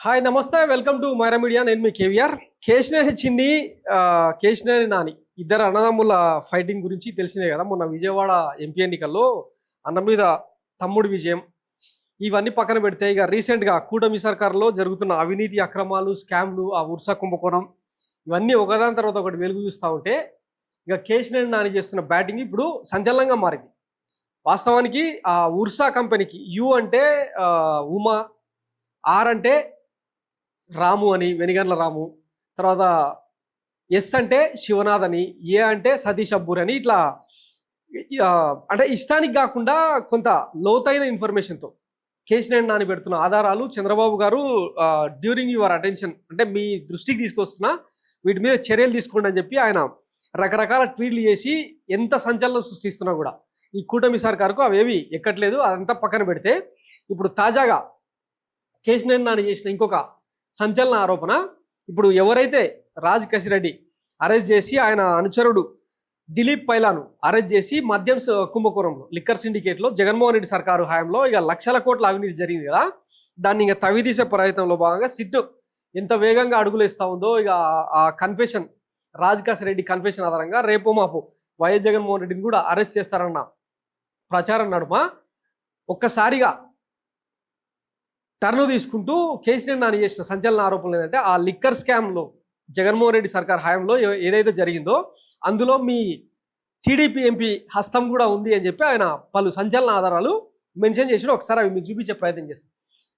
Hi నమస్తే welcome to Myra media. నేను మీ కేవీఆర్. కేశినేని చిన్ని, కేశినేని నాని ఇద్దరు అన్నదమ్ముల ఫైటింగ్ గురించి తెలిసిందే కదా. మొన్న విజయవాడ ఎంపీ ఎన్నికల్లో అన్న మీద తమ్ముడి విజయం, ఇవన్నీ పక్కన పెడితే ఇక రీసెంట్గా కూటమి సర్కారులో జరుగుతున్న అవినీతి అక్రమాలు, స్కామ్లు, ఆ ఉర్సా కుంభకోణం ఇవన్నీ ఒకదాని తర్వాత ఒకటి వెలుగు చూస్తూ ఉంటే ఇక కేశినేని నాని చేస్తున్న బ్యాటింగ్ ఇప్పుడు సంచలనంగా మారింది. వాస్తవానికి ఆ ఉర్సా కంపెనీకి యు అంటే ఉమా, ఆర్ అంటే రాము అని వెనిగండ్ల రాము, తర్వాత ఎస్ అంటే శివనాథ్ అని, ఏ అంటే సతీష్ అబ్బూర్ అని, ఇట్లా అంటే ఇష్టానికి కాకుండా కొంత లోతైన ఇన్ఫర్మేషన్తో కేశినేని నాని పెడుతున్న ఆధారాలు చంద్రబాబు గారు డ్యూరింగ్ యువర్ అటెన్షన్ అంటే మీ దృష్టికి తీసుకొస్తున్నా, వీటి మీద చర్యలు తీసుకోండి అని చెప్పి ఆయన రకరకాల ట్వీట్లు చేసి ఎంత సంచలనం సృష్టిస్తున్నా కూడా ఈ కూటమి సర్కారుకు అవేవి ఎక్కట్లేదు. అదంతా పక్కన పెడితే ఇప్పుడు తాజాగా కేశినేని నాని చేసిన ఇంకొక సంచలన ఆరోపణ, ఇప్పుడు ఎవరైతే రాజ్ కసిరెడ్డి అరెస్ట్ చేసి ఆయన అనుచరుడు దిలీప్ పైలాను అరెస్ట్ చేసి మద్యం కుంభకోణంలో లిక్కర్ సిండికేట్లో జగన్మోహన్ రెడ్డి సర్కారు హయాంలో ఇక లక్షల కోట్ల అవినీతి జరిగింది కదా, దాన్ని ఇంకా తవిదీసే ప్రయత్నంలో భాగంగా సిట్ ఎంత వేగంగా అడుగులు ఇస్తూ ఉందో ఇక ఆ కన్ఫెషన్, రాజ్ కసిరెడ్డి కన్ఫెషన్ ఆధారంగా రేపో మాపు వైఎస్ జగన్మోహన్ రెడ్డిని కూడా అరెస్ట్ చేస్తారన్న ప్రచారం నడుమ ఒక్కసారిగా టర్ను తీసుకుంటూ కేశినేని నాని చేసిన సంచలన ఆరోపణలు ఏంటంటే ఆ లిక్కర్ స్కామ్లో జగన్మోహన్ రెడ్డి సర్కార్ హయాంలో ఏదైతే జరిగిందో అందులో మీ టీడీపీ ఎంపీ హస్తం కూడా ఉంది అని చెప్పి ఆయన పలు సంచలన ఆధారాలు మెన్షన్ చేసి ఒకసారి అవి మీకు చూపించే ప్రయత్నం చేస్తాం.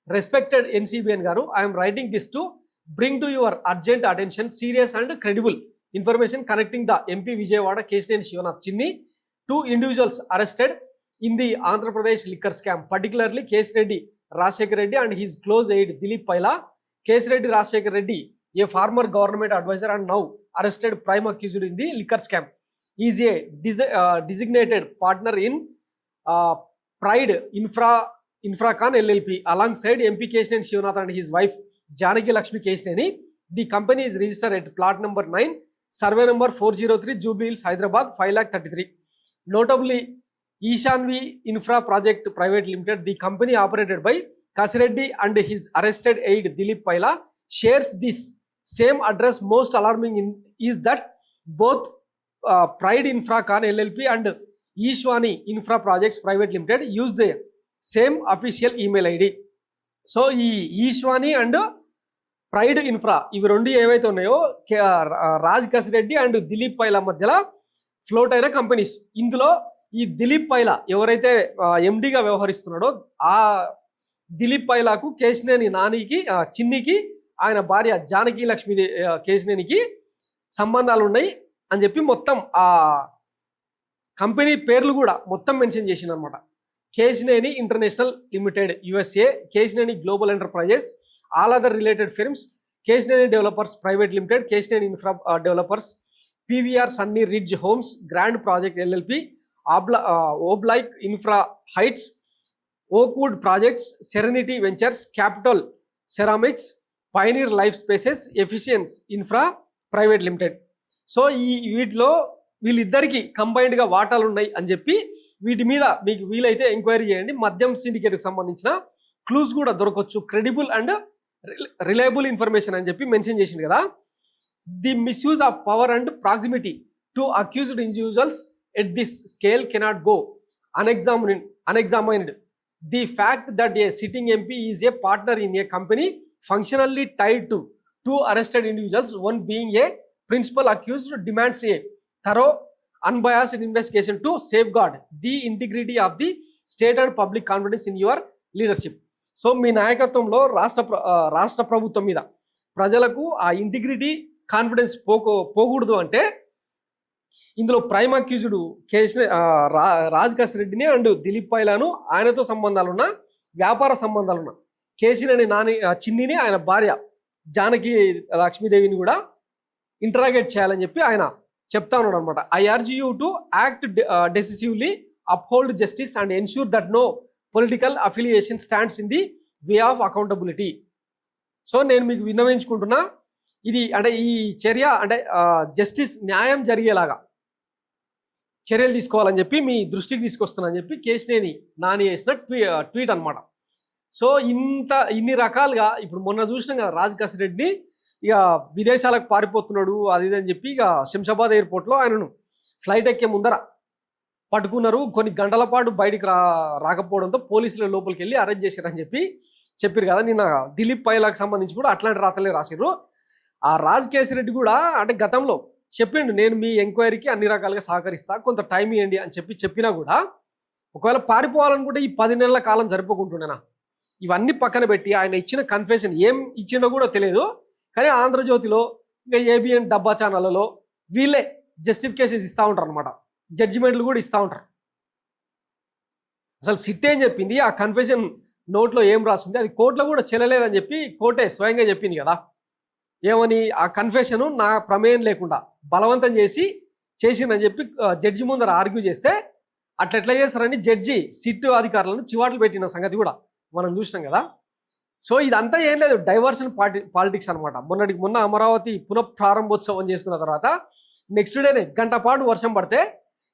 రెస్పెక్టెడ్ ఎన్సీబీఎన్ గారు, I'm writing this to bring to your urgent attention serious and credible information connecting the MP Vijayawada Kesineni Shivanath Chinni two individuals arrested in the Andhra Pradesh liquor scam, particularly Kesireddy Rajshekhar Reddy and his close aide Dilip Paila. Keshireddy Rajshekhar Reddy, a former government advisor and now arrested prime accused in the liquor scam, is a designated partner in Pride Infracon LLP alongside MP Keshineni Shivanath and his wife Janaki Lakshmi Keshineni. The company is registered at plot number 9, survey number 403, Jubilee Hills, Hyderabad, 5,33. Notably, Ishanvi Infra Project Private Limited, the company operated by Kasireddy and his arrested aide Dilip Paila, shares this same address. Most alarming is that both Pride Infracon LLP and Ishwani Infra Projects Private Limited use the same official email ID. So ఈ ఈశ్వాని and pride infra ఇవి రెండు ఏవైతే ఉన్నాయో Raj Kasireddy and Dilip పైలా మధ్యలో float అయిన companies. ఇందులో ఈ దిలీప్ పైలా ఎవరైతే ఎండిగా వ్యవహరిస్తున్నాడో ఆ దిలీప్ పైలాకు కేశినేని నానికి చిన్నికి ఆయన భార్య జానకి లక్ష్మి కేశినేనికి సంబంధాలు ఉన్నాయి అని చెప్పి మొత్తం ఆ కంపెనీ పేర్లు కూడా మొత్తం మెన్షన్ చేసింది అనమాట. Kesineni international limited USA, Kesineni global enterprises, all other related firms, Kesineni developers private limited, Kesineni infra developers, PVR sunny ridge homes, grand project LLP, oblique infra heights, oakwood projects, serenity ventures, capital ceramics, pioneer life spaces, efficience infra private limited. So వీటిలో వీళ్ళిద్దరికి కంబైన్డ్గా వాటాలు ఉన్నాయి అని చెప్పి వీటి మీద మీకు వీలైతే ఎంక్వైరీ చేయండి. మద్యం సిండికేట్కి సంబంధించిన క్లూస్ కూడా దొరకవచ్చు, క్రెడిబుల్ అండ్ రిలయబుల్ ఇన్ఫర్మేషన్ అని చెప్పి మెన్షన్ చేసింది కదా. The misuse of power and proximity to accused individuals at this scale cannot go unexamined. The fact that a sitting MP is a partner in a company functionally tied to two arrested individuals, one being a principal accused, demands a thorough unbiased investigation to safeguard the integrity of the state and public confidence in your leadership. So మీ నాయకత్వంలో రాష్ట్ర ప్రభుత్వం మీద ప్రజలకు ఆ integrity confidence పోకూడదు అంటే ఇందులో ప్రైమ్ అక్యూజ్డ్ రాజ్ కసిరెడ్డిని అండ్ దిలీప్ పైలాను, ఆయనతో సంబంధాలున్న వ్యాపార సంబంధాలున్న కేశినేని నాని చిన్నిని ఆయన భార్య జానకి లక్ష్మీదేవిని కూడా ఇంటరాగేట్ చేయాలని చెప్పి ఆయన చెప్తా ఉన్నాడు అనమాట. I urge you to act decisively, uphold justice and ensure that no political affiliation stands in the way of accountability. So నేను మీకు విన్నవించుకుంటున్నా, ఇది అంటే ఈ చర్య అంటే జస్టిస్ న్యాయం జరిగేలాగా చర్యలు తీసుకోవాలని చెప్పి మీ దృష్టికి తీసుకొస్తున్నా అని చెప్పి కేశినేని నాని చేసిన ట్వీట్ అనమాట. సో ఇన్ని రకాలుగా ఇప్పుడు మొన్న చూసినాం కదా రాజ్ రెడ్డి ఇక విదేశాలకు పారిపోతున్నాడు అది ఇది అని చెప్పి ఇక శంషాబాద్ ఎయిర్పోర్ట్లో ఆయనను ఫ్లైట్ ఎక్కే ముందర పట్టుకున్నారు. కొన్ని గంటల పాటు బయటికి రాకపోవడంతో పోలీసుల లోపలికి వెళ్ళి అరెస్ట్ చేశారని చెప్పారు కదా. నిన్న దిలీప్ పైలాకు సంబంధించి కూడా అట్లాంటి రాతలే రాసిర్రు. ఆ రాజ్ రెడ్డి కూడా అంటే గతంలో చెప్పిండు, నేను మీ ఎంక్వైరీకి అన్ని రకాలుగా సహకరిస్తా, కొంత టైం ఇవ్వండి అని చెప్పినా కూడా ఒకవేళ పారిపోవాలనుకుంటే ఈ 10 నెలల కాలం సరిపోకుంటుండేనా. ఇవన్నీ పక్కన పెట్టి ఆయన ఇచ్చిన కన్ఫెషన్ ఏం ఇచ్చిండో కూడా తెలియదు. కానీ ఆంధ్రజ్యోతిలో ఇంకా ఏబిఎన్ డబ్బా ఛానళ్ళలో వీళ్ళే జస్టిఫికేషన్స్ ఇస్తూ ఉంటారు అనమాట, జడ్జిమెంట్లు కూడా ఇస్తూ ఉంటారు. అసలు సిట్ ఏం చెప్పింది, ఆ కన్ఫెషన్ నోట్లో ఏం రాస్తుంది, అది కోర్టులో కూడా చెల్లలేదని చెప్పి కోర్టే స్వయంగా చెప్పింది కదా. ఏమని, ఆ కన్ఫెషను నా ప్రమేయం లేకుండా బలవంతం చేసిందని చెప్పి జడ్జి ముందర ఆర్గ్యూ చేస్తే అట్లా చేస్తారని జడ్జి సిట్ అధికారులను చివాట్లు పెట్టిన సంగతి కూడా మనం చూసినాం కదా. సో ఇదంతా ఏం లేదు, డైవర్షన్ పాలిటిక్స్ అనమాట. మొన్న అమరావతి పునఃప్రారంభోత్సవం చేసుకున్న తర్వాత నెక్స్ట్ డేనే గంట పాటు వర్షం పడితే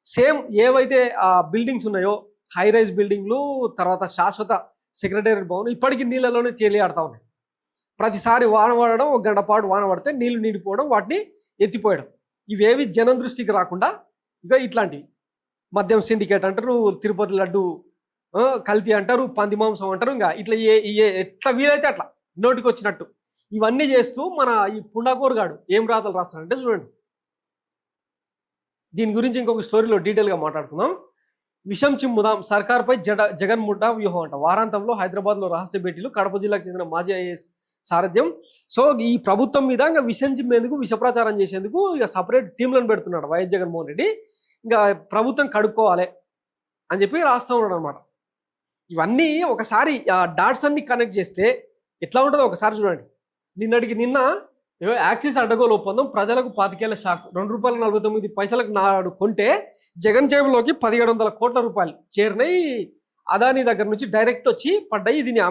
సేమ్ ఏవైతే ఆ బిల్డింగ్స్ ఉన్నాయో హై రైజ్ బిల్డింగ్లు, తర్వాత శాశ్వత సెక్రటేరియట్ భవన్ ఇప్పటికీ నీళ్ళలోనే తేలియాడుతూ ఉన్నాయి. ప్రతిసారి వాన పడడం, ఒక గంట పాటు వాన పడితే నీళ్లు నిండిపోవడం, వాటిని ఎత్తిపోయడం, ఇవేవి జనం దృష్టికి రాకుండా ఇక ఇట్లాంటివి మద్యం సిండికేట్ అంటారు, తిరుపతి లడ్డు కల్తీ అంటారు, పంది మాంసం అంటారు, ఇంకా ఇట్లా ఎట్లా వీలైతే అట్లా నోటికి వచ్చినట్టు ఇవన్నీ చేస్తూ మన ఈ పుండాకోరు గాడు ఏం రాతలు రాస్తాడంటే చూడండి. దీని గురించి ఇంకొక స్టోరీలో డీటెయిల్గా మాట్లాడుకుందాం. విషం చిమ్ముదాం, సర్కార్పై జగన్ ముఠా వ్యూహం అంట. వారాంతంలో హైదరాబాద్లో రహస్య భేటీలు, కడప జిల్లాకు చెందిన మాజీ ఐఏఎస్ సారథ్యం. సో ఈ ప్రభుత్వం మీద ఇంకా విషం చిమ్మేందుకు, విష ప్రచారం చేసేందుకు ఇక సపరేట్ టీంలను పెడుతున్నాడు వైఎస్ జగన్మోహన్ రెడ్డి. ఇంకా ప్రభుత్వం కడుక్కోవాలి అని చెప్పి రాస్తూ ఉన్నాడు అనమాట. ఇవన్నీ ఒకసారి ఆ డాట్స్ అన్ని కనెక్ట్ చేస్తే ఎట్లా ఉంటుందో ఒకసారి చూడండి. నిన్న యాక్సిస్ అడ్డగోలు ఒప్పందం ప్రజలకు 25 షాక్. ₹2.49 నాడు కొంటే జగన్ జేబులోకి 1700 కోట్ల రూపాయలు చేరినాయి. అదానీ దగ్గర నుంచి డైరెక్ట్ వచ్చి పడ్డాయి. దీన్ని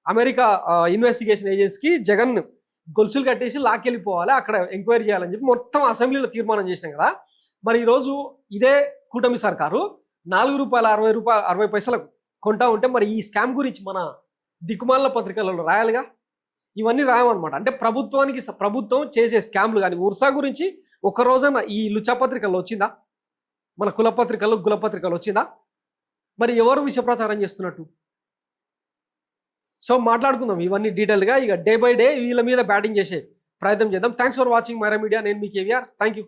అమెరికా ఇన్వెస్టిగేషన్ ఏజెన్సీకి జగన్ గొలుసులు కట్టేసి లాక్కెళ్ళిపోవాలి, అక్కడ ఎంక్వైరీ చేయాలని చెప్పి మొత్తం అసెంబ్లీలో తీర్మానం చేసినాం కదా. మరి ఈరోజు ఇదే కూటమి సర్కారు ₹4.60 కొంటా ఉంటే మరి ఈ స్కామ్ గురించి మన దిక్కుమాల పత్రికలలో రాయాలిగా. ఇవన్నీ రాయమన్నమాట. అంటే ప్రభుత్వం చేసే స్కామ్లు కానీ ఉర్సా గురించి ఒక రోజున ఈ లుచా పత్రికల్లో వచ్చిందా, మన గులపత్రికలు వచ్చిందా? మరి ఎవరు విష ప్రచారం చేస్తున్నట్టు? సో మాట్లాడుకుందాం ఇవన్నీ డీటెయిల్గా. ఇక డే బై డే వీళ్ళ మీద బ్యాటింగ్ చేసే ప్రయత్నం చేద్దాం. Thanks for watching Myra media. నేను మీ కేవీఆర్. Thank you.